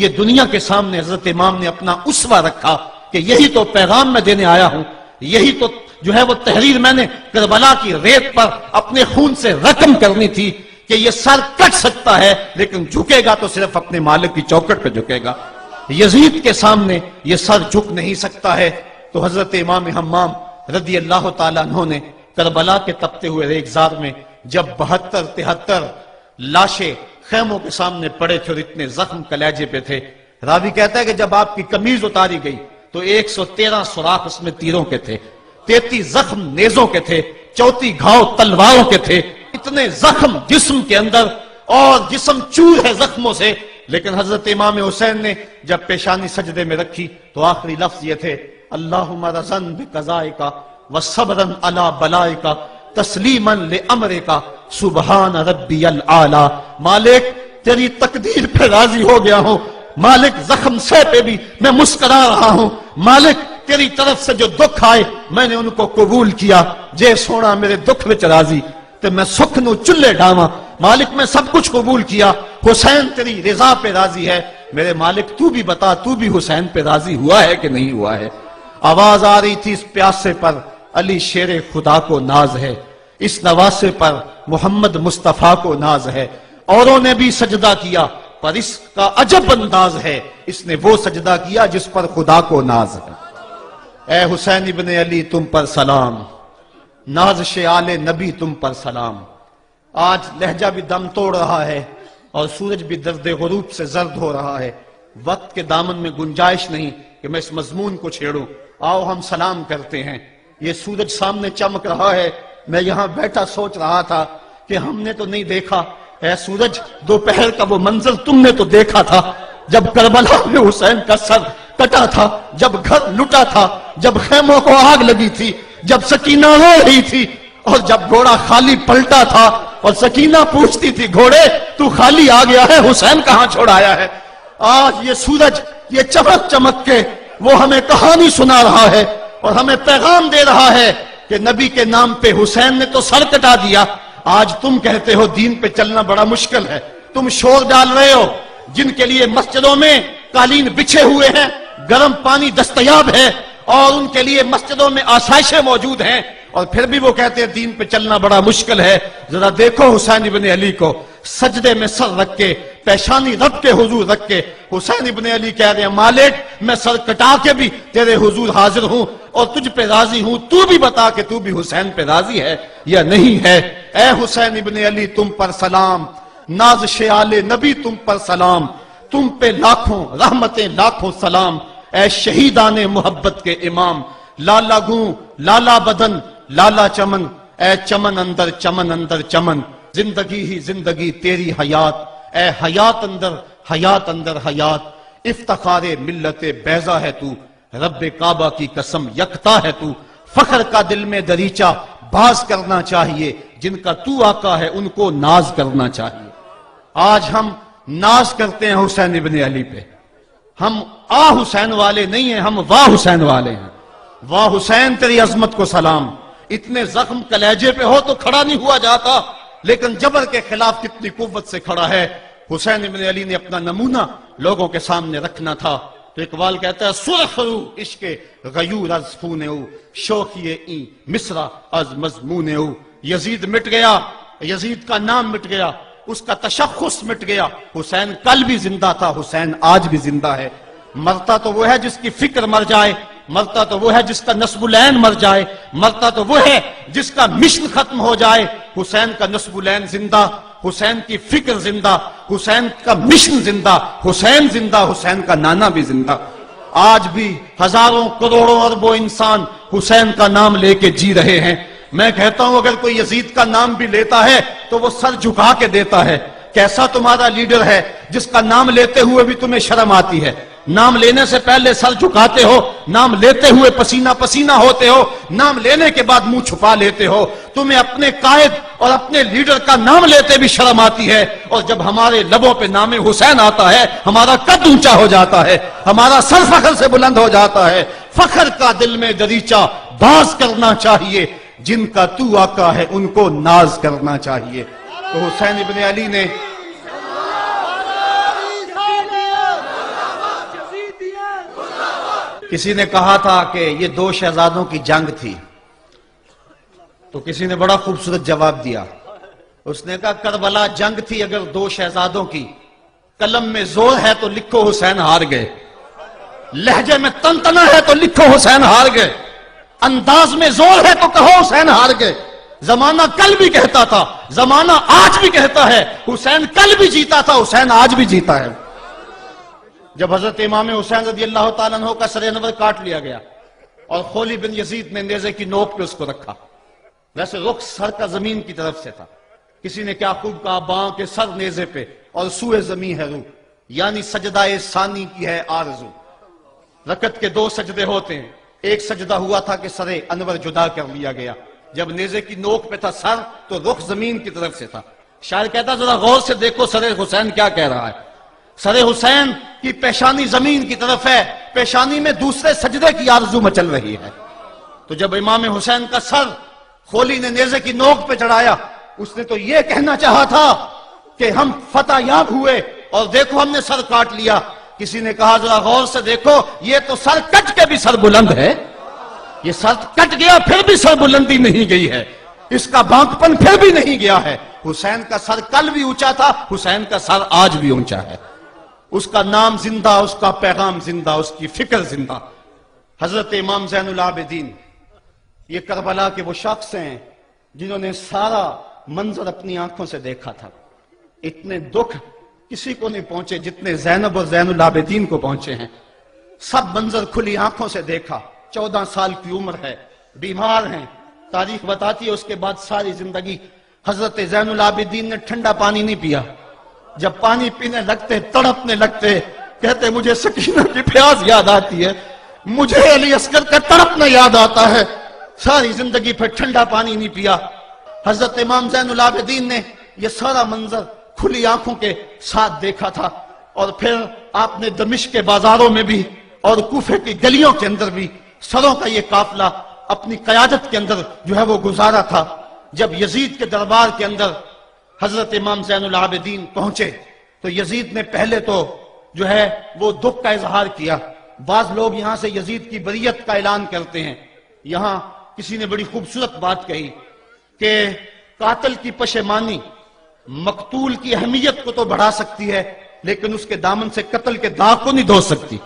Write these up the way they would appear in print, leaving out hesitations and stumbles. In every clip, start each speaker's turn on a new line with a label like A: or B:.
A: یہ دنیا کے سامنے حضرت امام نے اپنا اسوہ رکھا کہ یہی تو پیغام میں دینے آیا ہوں، یہی تو جو ہے وہ تحریر میں نے کربلا کی ریت پر اپنے خون سے رقم کرنی تھی کہ یہ سر کٹ سکتا ہے لیکن جھکے گا تو صرف اپنے مالک کی چوکٹ پہ جھکے گا، یزید کے سامنے یہ سر جھک نہیں سکتا ہے۔ تو حضرت امام حمام رضی اللہ تعالیٰ عنہ نے کربلا کے تپتے ہوئے ریگزار میں جب 72-73 لاشیں خیموں کے سامنے پڑے تھے اور اتنے زخم کلیجے پہ تھے، راوی کہتا ہے کہ جب آپ کی قمیض اتاری گئی تو 113 سوراخ اس میں تیروں کے تھے، 33 زخم نیزوں کے تھے، 34 گھاؤ تلواروں کے تھے، اتنے زخم جسم کے اندر اور جسم چور ہے زخموں سے۔ لیکن حضرت امام حسین نے جب پیشانی سجدے میں رکھی تو آخری لفظ یہ تھے، اللہم رضن بقضائک وصبرن علی بلائک تسلیما لامرک سبحان ربی الاعلی۔ مالک تیری تقدیر پہ راضی ہو گیا ہوں، مالک زخم سے پہ بھی میں مسکرا رہا ہوں، مالک تیری طرف سے جو دکھ آئے میں نے ان کو قبول کیا، جے سونا میرے دکھ وچ راضی تے میں سکھ نو چلے ڈاواں، مالک میں سب کچھ قبول کیا، حسین تیری رضا پہ راضی ہے، میرے مالک تو بھی بتا تو بھی حسین پہ راضی ہوا ہے کہ نہیں ہوا ہے۔ آواز آ رہی تھی اس پیاسے پر علی شیر خدا کو ناز ہے، اس نواسے پر محمد مصطفیٰ کو ناز ہے، اوروں نے بھی سجدہ کیا پر اس کا عجب انداز ہے، اس نے وہ سجدہ کیا جس پر خدا کو ناز ہے۔ اے حسین ابن علی تم پر سلام، نازش آل نبی تم پر سلام۔ آج لہجہ بھی دم توڑ رہا ہے اور سورج بھی درد غروب سے زرد ہو رہا ہے، وقت کے دامن میں گنجائش نہیں کہ میں اس مضمون کو چھیڑوں، آؤ ہم سلام کرتے ہیں۔ یہ سورج سامنے چمک رہا ہے، میں یہاں بیٹھا سوچ رہا تھا کہ ہم نے تو نہیں دیکھا، اے سورج دوپہر کا وہ منظر تم نے تو دیکھا تھا جب کربلا میں حسین کا سر کٹا تھا، جب گھر لٹا تھا، جب خیموں کو آگ لگی تھی، جب سکینہ رو رہی تھی اور جب گھوڑا خالی پلٹا تھا اور سکینہ پوچھتی تھی گھوڑے تو خالی آ گیا ہے، حسین کہاں چھوڑ آیا ہے۔ آج یہ سورج یہ چمک چمک کے وہ ہمیں کہانی سنا رہا ہے اور ہمیں پیغام دے رہا ہے کہ نبی کے نام پہ حسین نے تو سر کٹا دیا، آج تم کہتے ہو دین پہ چلنا بڑا مشکل ہے، تم شور ڈال رہے ہو، جن کے لیے مسجدوں میں قالین بچھے ہوئے ہیں، گرم پانی دستیاب ہے اور ان کے لیے مسجدوں میں آسائشیں موجود ہیں، اور پھر بھی وہ کہتے ہیں دین پہ چلنا بڑا مشکل ہے۔ ذرا دیکھو حسین ابن علی کو سجدے میں سر رکھ کے، پیشانی رب کے حضور رکھ کے حسین ابن علی کہہ رہے ہیں مالک میں سر کٹا کے بھی تیرے حضور حاضر ہوں اور تجھ پہ راضی ہوں، تو بھی بتا کہ تو بھی حسین پہ راضی ہے یا نہیں ہے۔ اے حسین ابن علی تم پر سلام، نازش آل نبی تم پر سلام، تم پہ لاکھوں رحمتیں لاکھوں سلام، اے شہیدان محبت کے امام، لالا گوں لالا بدن لالا چمن، اے چمن اندر چمن اندر چمن، زندگی ہی زندگی تیری حیات، اے حیات اندر حیات، افتخار ملت بیضا ہے تو، رب کعبہ کی قسم یکتا ہے تو، فخر کا دل میں دریچہ باز کرنا چاہیے، جن کا تو آقا ہے ان کو ناز کرنا چاہیے۔ آج ہم ناز کرتے ہیں حسین ابن علی پہ، ہم حسین والے نہیں ہیں، ہم واہ حسین والے ہیں۔ واہ حسین تیری عظمت کو سلام، اتنے زخم کلیجے پہ ہو تو کھڑا نہیں ہوا جاتا، لیکن جبر کے خلاف کتنی قوت سے کھڑا ہے۔ حسین ابن علی نے اپنا نمونہ لوگوں کے سامنے رکھنا تھا، تو اقبال کہتا ہے سرخ رو عشق غیور از خون او، شوخی این مصرع از مضمون او۔ یزید مٹ گیا، یزید کا نام مٹ گیا، اس کا تشخص مٹ گیا، حسین کل بھی زندہ تھا، حسین آج بھی زندہ ہے۔ مرتا تو وہ ہے جس کی فکر مر جائے، مرتا تو وہ ہے جس کا نصب العین مر جائے، مرتا تو وہ ہے جس کا مشن ختم ہو جائے۔ حسین کا نصب العین زندہ، حسین کی فکر زندہ، حسین کا مشن زندہ، حسین زندہ، حسین کا نانا بھی زندہ۔ آج بھی ہزاروں کروڑوں اربوں انسان حسین کا نام لے کے جی رہے ہیں۔ میں کہتا ہوں اگر کوئی یزید کا نام بھی لیتا ہے تو وہ سر جھکا کے دیتا ہے۔ کیسا تمہارا لیڈر ہے جس کا نام لیتے ہوئے بھی تمہیں شرم آتی ہے؟ نام لینے سے پہلے سر جھکاتے ہو، نام لیتے ہوئے پسینہ پسینہ ہوتے ہو، نام لینے کے بعد منہ چھپا لیتے ہو۔ تمہیں اپنے قائد اور اپنے لیڈر کا نام لیتے بھی شرم آتی ہے، اور جب ہمارے لبوں پہ نام حسین آتا ہے ہمارا قد اونچا ہو جاتا ہے، ہمارا سر فخر سے بلند ہو جاتا ہے۔ فخر کا دل میں دریچہ باز کرنا چاہیے، جن کا تو آقا ہے ان کو ناز کرنا چاہیے۔ تو حسین ابن علی نے کسی نے کہا تھا کہ یہ دو شہزادوں کی جنگ تھی، تو کسی نے بڑا خوبصورت جواب دیا. اس نے کہا کربلا جنگ تھی اگر دو شہزادوں کی، قلم میں زور ہے تو لکھو حسین ہار گئے، لہجے میں تنتنا ہے تو لکھو حسین ہار گئے، انداز میں زور ہے تو کہو حسین ہار گئے. زمانہ کل بھی کہتا تھا، زمانہ آج بھی کہتا ہے، حسین کل بھی جیتا تھا، حسین آج بھی جیتا ہے. جب حضرت امام حسین رضی اللہ تعالیٰ عنہ کا سر انور کاٹ لیا گیا اور خولی بن یزید نے نیزے کی نوک پہ اس کو رکھا، ویسے رخ سر کا زمین کی طرف سے تھا. کسی نے کیا خوب کہا، باں کے سر نیزے پہ اور سوئے زمین ہے روح، یعنی سجدہ ثانی کی ہے آرزو. رکعت کے دو سجدے ہوتے ہیں، ایک سجدہ ہوا تھا کہ سر انور جدا کر لیا گیا، جب نیزے کی نوک پہ تھا سر تو رخ زمین کی طرف سے تھا. شاعر کہتا ذرا غور سے دیکھو سر حسین کیا کہہ رہا ہے. سر حسین کی پیشانی زمین کی طرف ہے، پیشانی میں دوسرے سجدے کی آرزو مچل رہی ہے. تو جب امام حسین کا سر خولی نے نیزے کی نوک پہ چڑھایا، اس نے تو یہ کہنا چاہا تھا کہ ہم فتح یاب ہوئے اور دیکھو ہم نے سر کاٹ لیا. کسی نے کہا ذرا غور سے دیکھو یہ تو سر کٹ کے بھی سر بلند ہے، یہ سر کٹ گیا پھر بھی سر بلندی نہیں گئی ہے، اس کا بانکپن پھر بھی نہیں گیا ہے. حسین کا سر کل بھی اونچا تھا، حسین کا سر آج بھی اونچا ہے. اس کا نام زندہ، اس کا پیغام زندہ، اس کی فکر زندہ. حضرت امام زین العابدین یہ کربلا کے وہ شخص ہیں جنہوں نے سارا منظر اپنی آنکھوں سے دیکھا تھا. اتنے دکھ کسی کو نہیں پہنچے جتنے زینب اور زین العابدین کو پہنچے ہیں. سب منظر کھلی آنکھوں سے دیکھا. 14 سال کی عمر ہے، بیمار ہیں. تاریخ بتاتی ہے اس کے بعد ساری زندگی حضرت زین العابدین نے ٹھنڈا پانی نہیں پیا. جب پانی پینے لگتے تڑپنے لگتے، کہتے مجھے سکینہ کی پیاس یاد آتی ہے، مجھے علی اصغر کا تڑپنا یاد آتا ہے. ساری زندگی پھر ٹھنڈا پانی نہیں پیا. حضرت امام زین العابدین نے یہ سارا منظر کھلی آنکھوں کے ساتھ دیکھا تھا. اور پھر آپ نے دمشق کے بازاروں میں بھی اور کوفے کی گلیوں کے اندر بھی سروں کا یہ قافلہ اپنی قیادت کے اندر جو ہے وہ گزارا تھا. جب یزید کے دربار کے اندر حضرت امام زین العابدین پہنچے تو یزید نے پہلے تو جو ہے وہ دکھ کا اظہار کیا. بعض لوگ یہاں سے یزید کی بریت کا اعلان کرتے ہیں. یہاں کسی نے بڑی خوبصورت بات کہی کہ قاتل کی پشیمانی مقتول کی اہمیت کو تو بڑھا سکتی ہے لیکن اس کے دامن سے قتل کے داغ کو نہیں دھو سکتی.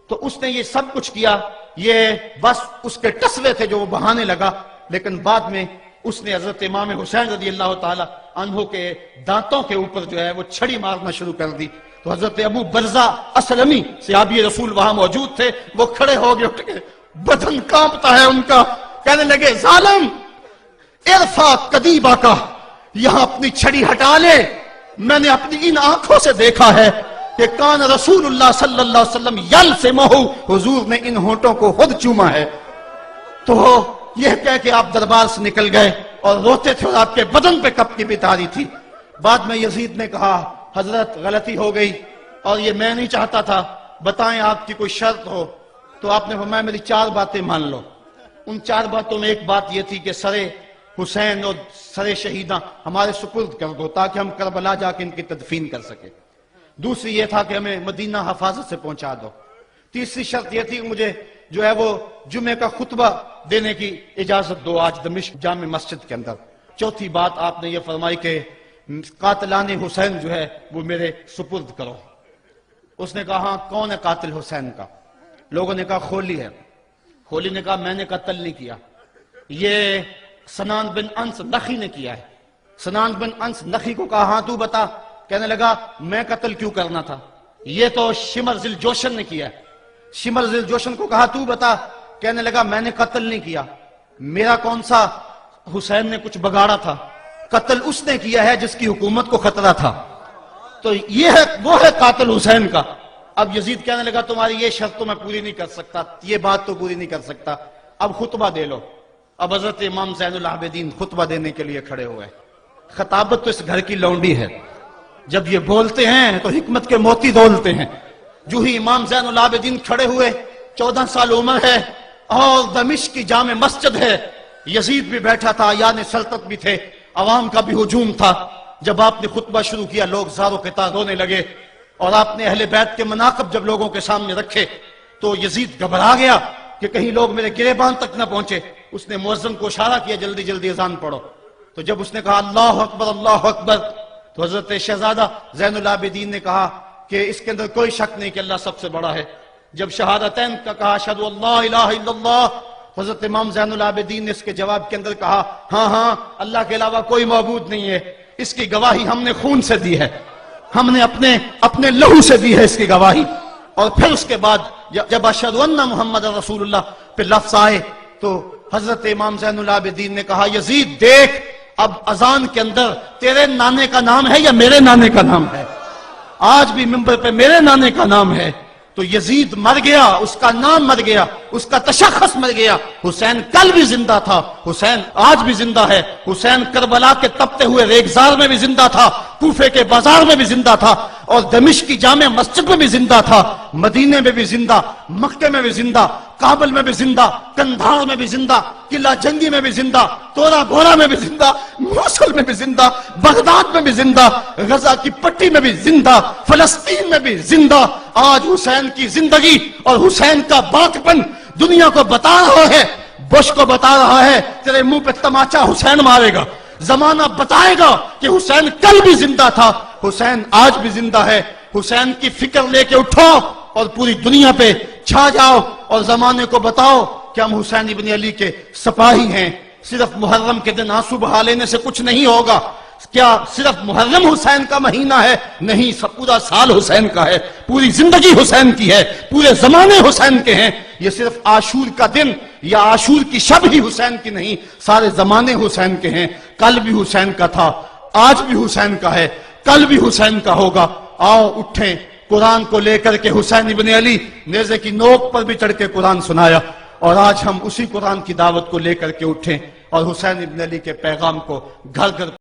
A: تو اس نے یہ سب کچھ کیا، یہ بس اس کے ٹسوے تھے جو وہ بہانے لگا. لیکن بعد میں اس نے حضرت امام حسین رضی اللہ تعالی عنہ کے دانتوں کے اوپر جو ہے وہ چھڑی مارنا شروع کر دی. تو حضرت ابو برزہ اسلمی صحابی رسول وہاں موجود تھے، وہ کھڑے ہو گئے، اٹھ کے بدن کانپتا ہے ان کا، کہنے لگے ظالم ارفع قدیبہ کا، یہاں اپنی چھڑی ہٹا لے. میں نے اپنی ان آنکھوں سے دیکھا ہے کہ کان رسول اللہ صلی اللہ علیہ وسلم یلسمہ، حضور نے ان ہونٹوں کو خود چوما ہے. تو یہ کہہ کہ آپ دربار سے نکل گئے اور روتے تھے اور آپ کے بدن پہ کپکی بھی تاری تھی. بعد میں یزید نے کہا حضرت غلطی ہو گئی اور یہ میں نہیں چاہتا تھا، بتائیں آپ کی کوئی شرط ہو. تو آپ نے فرمایا میری 4 باتیں مان لو. ان 4 باتوں میں ایک بات یہ تھی کہ سر حسین اور سر شہیداں ہمارے سپرد کر دو تاکہ ہم کربلا جا کے ان کی تدفین کر سکیں. دوسری یہ تھا کہ ہمیں مدینہ حفاظت سے پہنچا دو. تیسری شرط یہ تھی کہ مجھے جو ہے وہ جمعے کا خطبہ دینے کی اجازت دو آج دمشق جامع مسجد کے اندر. چوتھی بات آپ نے یہ فرمائی کہ قاتلان حسین جو ہے وہ میرے سپرد کرو. اس نے کہا ہاں کون ہے قاتل حسین کا؟ لوگوں نے کہا خولی ہے. خولی نے کہا میں نے قتل نہیں کیا، یہ سنان بن انس نخی نے کیا ہے. سنان بن انس نخی کو کہا ہاں تو بتا. کہنے لگا میں قتل کیوں کرنا تھا، یہ تو شمر ذل جوشن نے کیا ہے. شمر ذل جوشن کو کہا تو بتا. کہنے لگا میں نے قتل نہیں کیا، میرا کون سا حسین نے کچھ بگاڑا تھا، قتل اس نے کیا ہے جس کی حکومت کو خطرہ تھا. تو یہ ہے وہ ہے قاتل حسین کا. اب یزید کہنے لگا تمہاری یہ شرط تو میں پوری نہیں کر سکتا، یہ بات تو پوری نہیں کر سکتا، اب خطبہ دے لو. اب حضرت امام زین العابدین خطبہ دینے کے لیے کھڑے ہوئے. خطابت تو اس گھر کی لونڈی ہے، جب یہ بولتے ہیں تو حکمت کے موتی دولتے ہیں. جو ہی امام زین العابدین کھڑے ہوئے، 14 سال عمر ہے اور دمشق کی جامع مسجد ہے. یزید بھی بیٹھا تھا، یعنی سلطنت بھی تھے، عوام کا بھی ہجوم تھا. جب آپ نے خطبہ شروع کیا لوگ زار و قطار رونے لگے اور آپ نے اہل بیت کے مناقب جب لوگوں کے سامنے رکھے تو یزید گھبرا گیا کہ کہیں لوگ میرے گریبان تک نہ پہنچے. اس نے مؤذن کو اشارہ کیا جلدی جلدی اذان پڑھو. تو جب اس نے کہا اللہ اکبر اللہ اکبر تو حضرت شہزادہ زین العابدین نے کہا کہ اس کے اندر کوئی شک نہیں کہ اللہ سب سے بڑا ہے. جب شہادتین کا کہا اشہد ان لا الہ الا اللہ، حضرت امام زین العابدین نے اس کے جواب کے اندر کہا ہاں ہاں اللہ کے علاوہ کوئی معبود نہیں ہے، اس کی گواہی ہم نے خون سے دی ہے، ہم نے اپنے لہو سے دی ہے اس کی گواہی. اور پھر اس کے بعد جب اشہد ان محمد رسول اللہ پہ لفظ آئے تو حضرت امام زین العابدین نے کہا یزید دیکھ اب اذان کے اندر تیرے نانے کا نام ہے یا میرے نانے کا نام ہے؟ آج بھی منبر پہ میرے نانے کا نام ہے. تو یزید مر گیا، اس کا نام مر گیا، اس کا تشخص مر گیا. حسین کل بھی زندہ تھا، حسین آج بھی زندہ ہے. حسین کربلا کے تپتے ہوئے ریگزار میں بھی زندہ تھا، کوفے کے بازار میں بھی زندہ تھا، اور دمشق کی جامع مسجد میں بھی زندہ تھا، مدینے میں بھی زندہ، مکے میں بھی زندہ، کابل میں بھی زندہ، کندھار میں بھی زندہ، قلعہ جنگی میں بھی زندہ، تورا بورا میں بھی زندہ، موصل میں بھی زندہ، بغداد میں بھی زندہ، غزہ کی پٹی میں بھی زندہ، فلسطین میں بھی زندہ. آج حسین کی زندگی اور حسین کا باقپن دنیا کو بتا رہا ہے، بش کو بتا رہا ہے تیرے منہ پہ تماچا حسین مارے گا. زمانہ بتائے گا کہ حسین کل بھی زندہ تھا، حسین آج بھی زندہ ہے. حسین کی فکر لے کے اٹھو اور پوری دنیا پہ چھا جاؤ اور زمانے کو بتاؤ کہ ہم حسین ابن علی کے سپاہی ہیں. صرف محرم کے دن آنسو بہا لینے سے کچھ نہیں ہوگا. کیا صرف محرم حسین کا مہینہ ہے؟ نہیں، سب پورا سال حسین کا ہے، پوری زندگی حسین کی ہے، پورے زمانے حسین کے ہیں. یہ صرف عاشور کا دن یا عاشور کی شب ہی حسین کی نہیں، سارے زمانے حسین کے ہیں. کل بھی حسین کا تھا، آج بھی حسین کا ہے، کل بھی حسین کا ہوگا. آؤ اٹھیں، قرآن کو لے کر کے حسین ابن علی نیزے کی نوک پر بھی چڑھ کے قرآن سنایا، اور آج ہم اسی قرآن کی دعوت کو لے کر کے اٹھیں اور حسین ابن علی کے پیغام کو گھر گھر